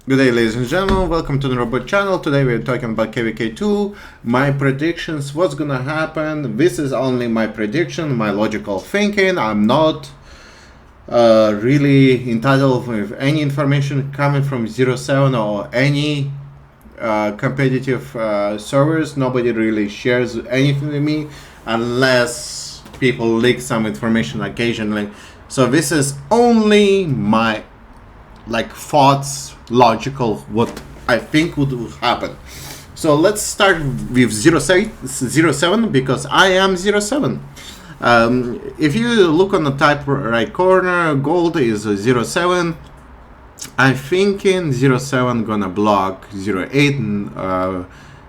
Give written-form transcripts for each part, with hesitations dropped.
Good day, ladies and gentlemen, welcome to the Robot channel. Today we're talking about KVK2, my predictions, what's gonna happen. This is only my prediction, my logical thinking. I'm not really entitled with any information coming from 07 or any competitive servers. Nobody really shares anything with me unless people leak some information occasionally. So this is only my thoughts, logical, what I think would happen. So let's start with 07 because I am 07. If you look on the top right corner, gold is 07. I'm thinking 07 gonna block 08.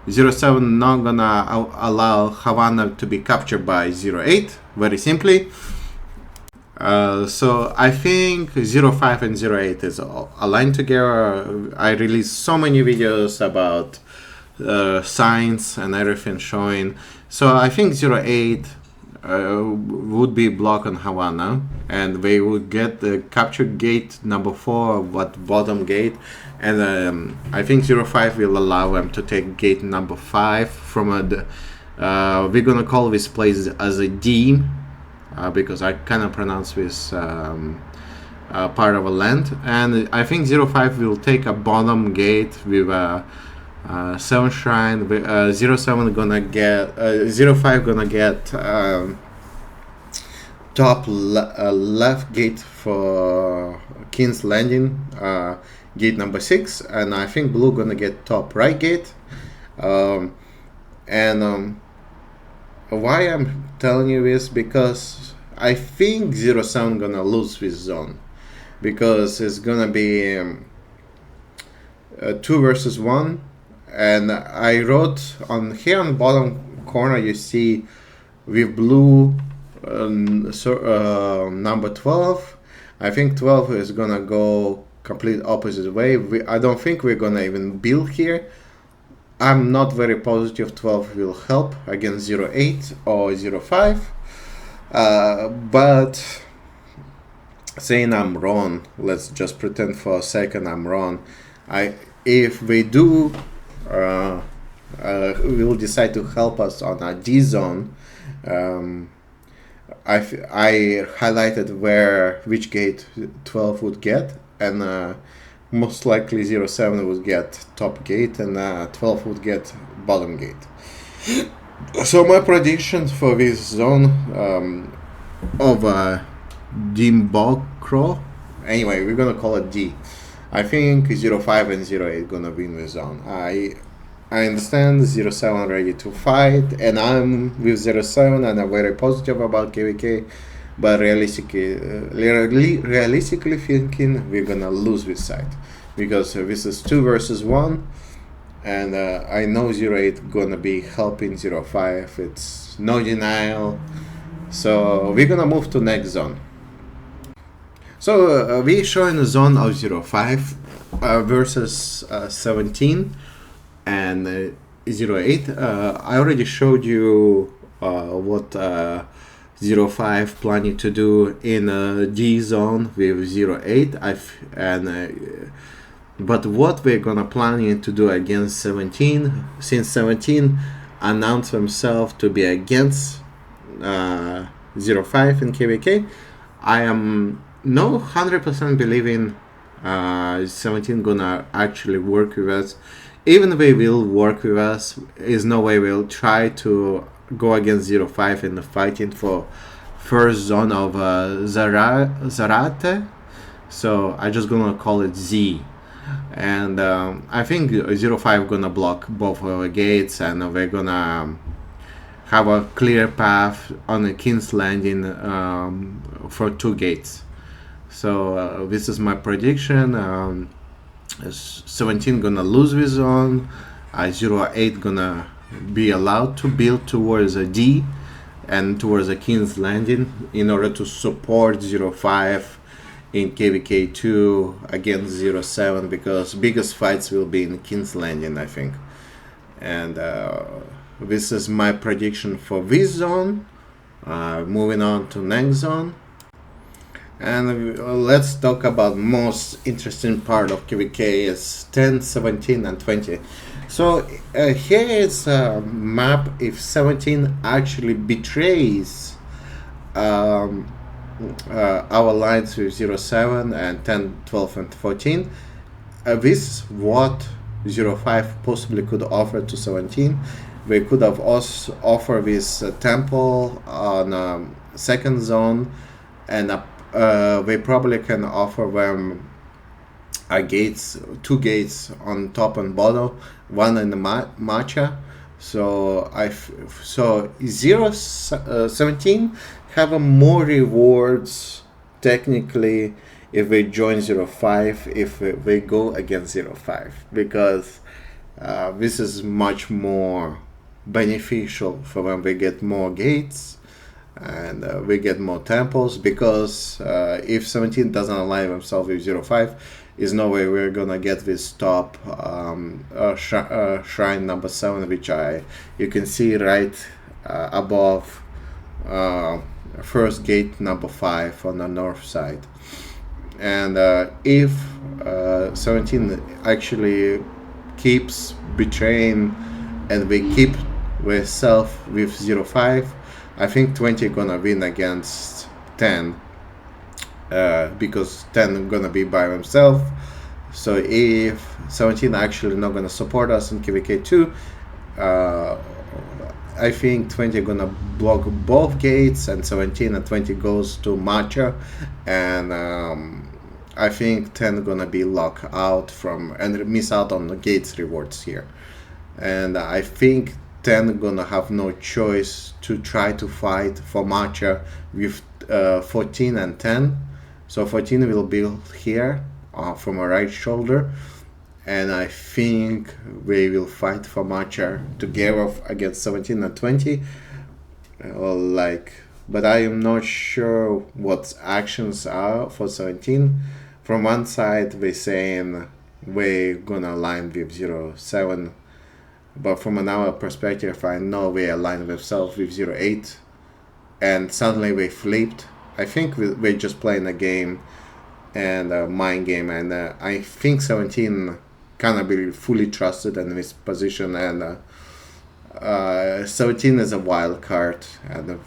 07 not gonna allow Havana to be captured by 08, very simply. So I think 05 and 08 is aligned together. I released so many videos about signs and everything showing. So I think 08 would be blocked on Havana, and they would get the capture gate number 4, what bottom gate, and I think 05 will allow them to take gate number 5 from we're gonna call this place as a D. Because I cannot pronounce this part of a land, and I think 05 will take a bottom gate with a 7 shrine. 07 gonna get 05 gonna get top left gate for King's Landing, gate number 6, and I think blue gonna get top right gate. Why I'm telling you this, because I think 07 gonna lose this zone, because it's gonna be 2 versus 1, and I wrote on here on the bottom corner, you see with blue number 12. I think 12 is gonna go complete opposite way. I don't think we're gonna even build here. I'm not very positive 12 will help against 08 or 05, but saying I'm wrong, let's just pretend for a second I'm wrong. If they do will decide to help us on a D zone, I highlighted which gate 12 would get, and most likely 07 would get top gate, and 12 would get bottom gate. So my predictions for this zone of Dimbocro, anyway, we're gonna call it D. I think 05 and 08 gonna win this zone. I understand 07 ready to fight, and I'm with 07 and I'm very positive about KVK. But realistically thinking, we're gonna lose this side, because this is 2 versus 1, and I know 08 gonna be helping 05. It's no denial. So we're gonna move to next zone. So we're showing a zone of 05 versus 17 and 08. I already showed you what 05 planning to do in a D zone with 08, but what we're gonna planning to do against 17, since 17 announced themselves to be against 05 in KVK. I am no 100% believing 17 gonna actually work with us. Even if they will work with us, is no way we'll try to go against 05 in the fighting for first zone of Zarate. So I just gonna call it Z, and I think 05 gonna block both gates, and we're gonna have a clear path on the King's Landing for 2 gates. So this is my prediction. 17 gonna lose this zone. 08 gonna be allowed to build towards a D and towards a King's Landing in order to support 05 in KVK2 against 07, because biggest fights will be in King's Landing, I think. And this is my prediction for this zone. Moving on to next zone. And let's talk about most interesting part of KVK is 10, 17, and 20. So here is a map if 17 actually betrays um, our lines with 07 and 10, 12, and 14. This is what 05 possibly could offer to 17. They could have also offered this temple on second zone, and they probably can offer them gates, two gates on top and bottom, one in the matcha. So so 17 have a more rewards technically if they join 05 if they go against 05, because this is much more beneficial for when they get more gates and we get more temples, because if 17 doesn't align themselves with 05, is no way we're gonna get this top shrine number 7, which you can see right above first gate number 5 on the north side. And if 17 actually keeps betraying and we keep with self with 05, I think 20 gonna win against 10, because 10 gonna be by himself. So if 17 actually not gonna support us in KVK2, I think 20 gonna block both gates, and 17 and 20 goes to matcha, and I think 10 gonna be locked out from and miss out on the gates rewards here. And I think 10 gonna have no choice to try to fight for matcha with 14 and 10. So 14 will be here from a right shoulder, and I think we will fight for matcha together against 17 and 20. But I am not sure what actions are for 17. From one side, they saying we're gonna align with 07, but from another perspective, I know we align themselves with 08, and suddenly we flipped. I think we're just playing a game and a mind game, and I think 17 cannot be fully trusted in this position, and 17 is a wild card, and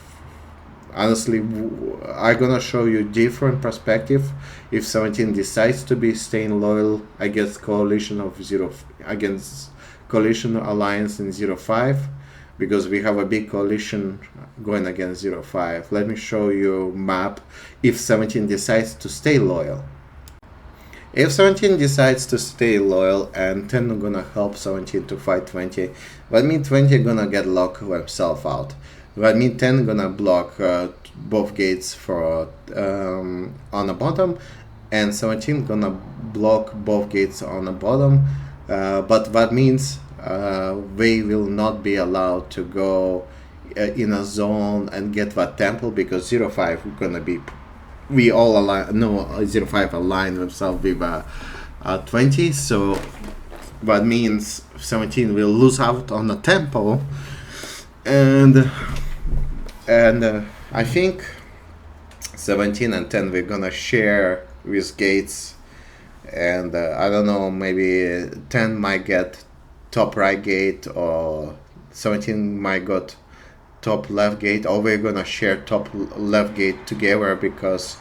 honestly, I'm gonna show you different perspective if 17 decides to be staying loyal against coalition of against coalition alliance in 05, because we have a big coalition going against 05. Let me show you map if 17 decides to stay loyal. If 17 decides to stay loyal and 10 gonna help 17 to fight 20, that means 20 gonna get locked himself out. That means 10 gonna block both gates for on the bottom, and 17 gonna block both gates on the bottom. But that means they will not be allowed to go in a zone and get that temple, because 05 is gonna be, we all align, no, 05 aligned themselves with 20, so that means 17 will lose out on the temple, and I think 17 and 10 we're gonna share with gates, and I don't know, maybe 10 might get top right gate, or 17 might got top left gate, or we're gonna share top left gate together, because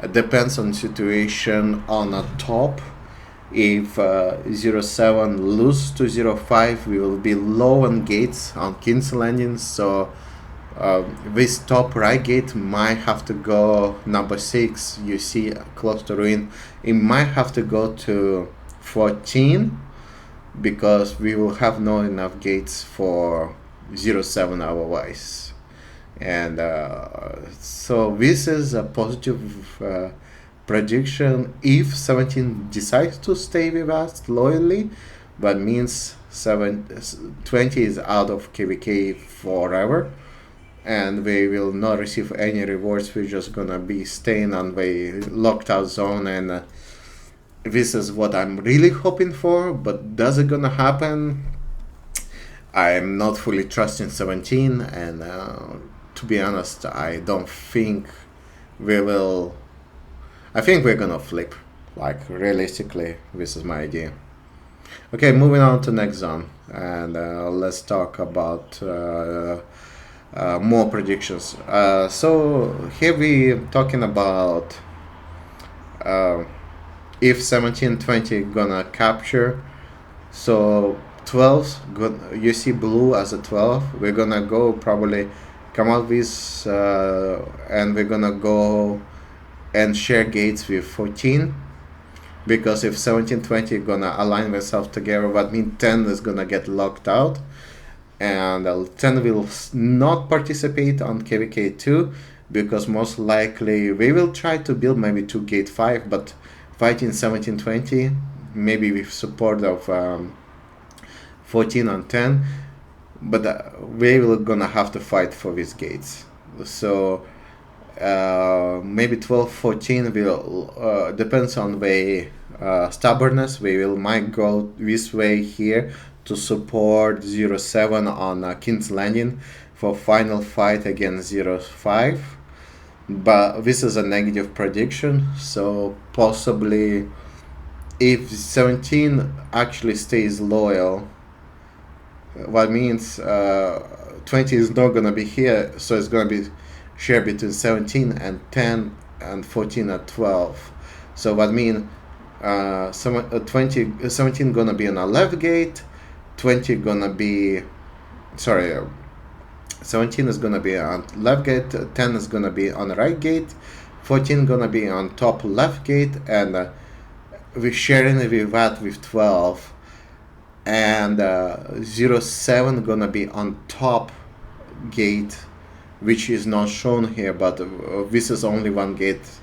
it depends on situation on the top. If 07 lose to 05, we will be low on gates on King's Landing, so this top right gate might have to go number 6, you see close to ruin. It might have to go to 14, because we will have no enough gates for 07 otherwise. And so this is a positive prediction. If 17 decides to stay with us loyally, that means 20 is out of KVK forever, and they will not receive any rewards. We're just gonna be staying on the locked out zone, and this is what I'm really hoping for. But does it gonna happen? I'm not fully trusting 17, and to be honest, I don't think we will I think we're gonna flip, like realistically, this is my idea. Okay, moving on to next zone, and let's talk about more predictions. So here we talking about if 1720 gonna capture. So 12, you see blue as a 12. We're gonna go probably come out with and we're gonna go and share gates with 14, because if 1720 gonna align themselves together, that means 10 is gonna get locked out, and 10 will not participate on kvk2, because most likely we will try to build maybe 2 gate 5, but fighting 1720 maybe with support of 14 on 10, but we will gonna have to fight for these gates. So maybe 12 14 will depends on the stubbornness. We will might go this way here to support 07 on King's Landing for final fight against 05, but this is a negative prediction, so possibly if 17 actually stays loyal, what means 20 is not gonna be here, so it's gonna be shared between 17 and 10 and 14 at 12. So what mean 17 gonna be on a left gate, 20 gonna be 17 is gonna be on left gate, 10 is gonna be on the right gate, 14 gonna be on top left gate, and we're sharing with that with 12, and 07 gonna be on top gate, which is not shown here, but this is only one gate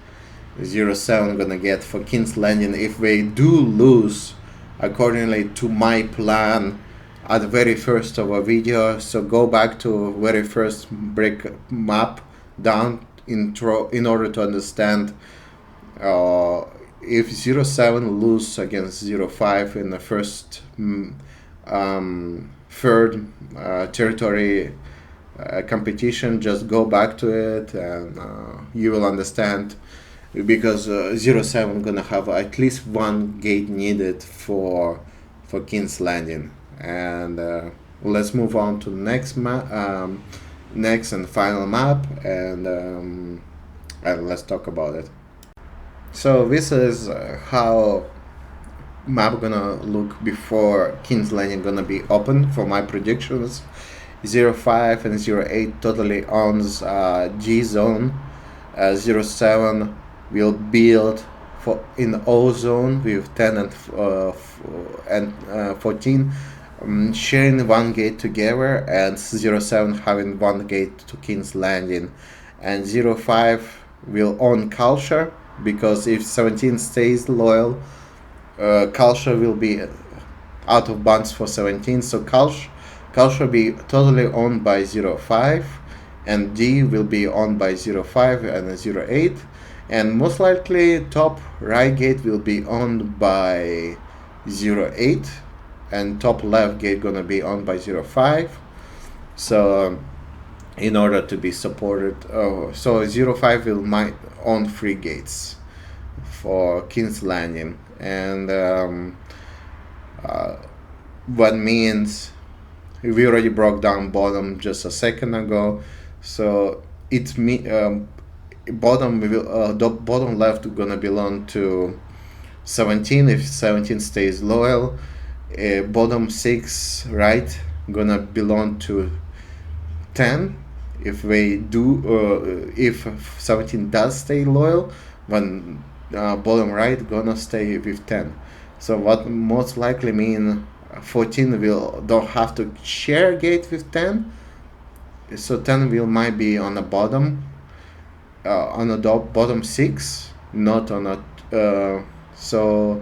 07 gonna get for King's Landing if they do lose accordingly to my plan at the very first of our video. So go back to very first break map down intro in order to understand if 07 lose against 05 in the first third territory competition, just go back to it and you will understand, because 07 gonna have at least one gate needed for King's Landing. And let's move on to next next and final map, and let's talk about it. So this is how map gonna look before King's Landing gonna be open for my predictions. 05 and 08 totally owns G zone. 07 will build for in O zone with 10 and 14 sharing one gate together, and 07 having one gate to King's Landing, and 05 will own culture, because if 17 stays loyal, culture will be out of bounds for 17, so culture will be totally owned by 05, and D will be owned by 05 and 08, and most likely top right gate will be owned by 08, and top left gate gonna be owned by 05. So in order to be supported, so 05 will might own 3 gates for King's Landing, and what means we already broke down bottom just a second ago, so it's bottom will the bottom left gonna belong to 17 if 17 stays loyal. Bottom 6 right gonna belong to 10 if they do if 17 does stay loyal, when bottom right gonna stay with 10. So what most likely mean 14 will don't have to share gate with 10, so 10 will might be on the bottom on the bottom 6, not on a so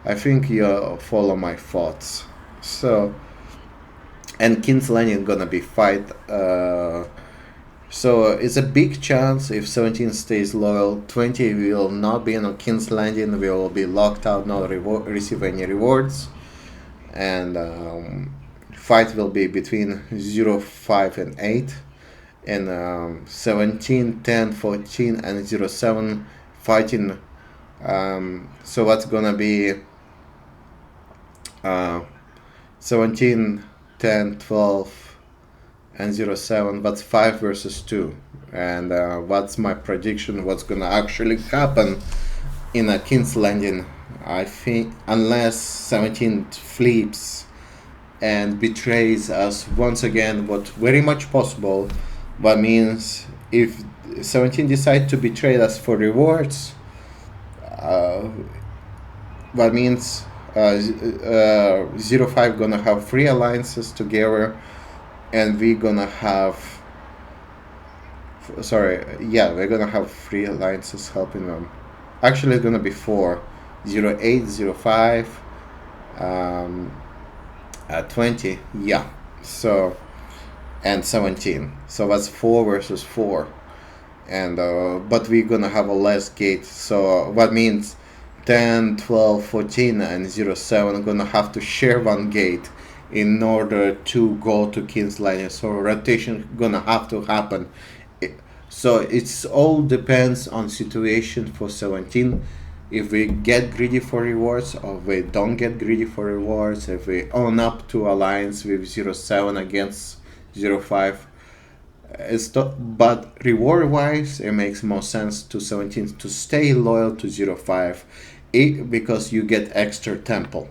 I think you follow my thoughts. So and King's Landing gonna be fight, so it's a big chance if 17 stays loyal, 20 will not be on King's Landing, will be locked out, not receive any rewards, and fight will be between 05 and 8, and 17, 10, 14 and 07 fighting So what's gonna be 17, 10, 12, and 07? That's 5 versus 2. And what's my prediction? What's gonna actually happen in a King's Landing? I think unless 17 flips and betrays us once again, what very much possible, but means if 17 decide to betray us for rewards, that means 05 gonna have 3 alliances together, and we're gonna have we're gonna have 3 alliances helping them. Actually, it's gonna be 4: 08, 05, 20, yeah. So, and 17. So that's 4 versus 4, and but we're gonna have a less gate. So that means 10, 12, 14, and 07 are gonna have to share one gate in order to go to King's Landing. So rotation gonna have to happen. So it's all depends on situation for 17. If we get greedy for rewards or we don't get greedy for rewards, if we own up to alliance with 07 against 05. But reward wise, it makes more sense to 17 to stay loyal to 05 because you get extra temple.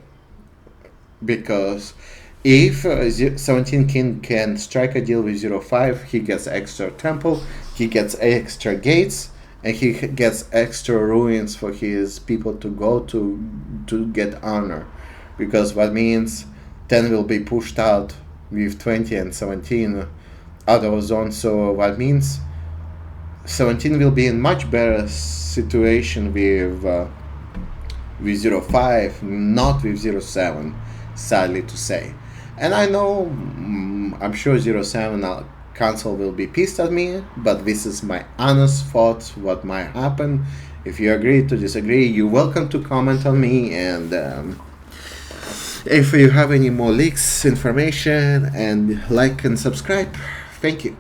Because if 17 King can strike a deal with 05, he gets extra temple, he gets extra gates, and he gets extra ruins for his people to go to get honor. Because that means 10 will be pushed out with 20 and 17 out of zone. So that means 17 will be in much better situation with 05, not with 07, sadly to say. And I know, I'm sure 07 council will be pissed at me, but this is my honest thoughts, what might happen. If you agree to disagree, you're welcome to comment on me, and if you have any more leaks, information, and like and subscribe. Thank you.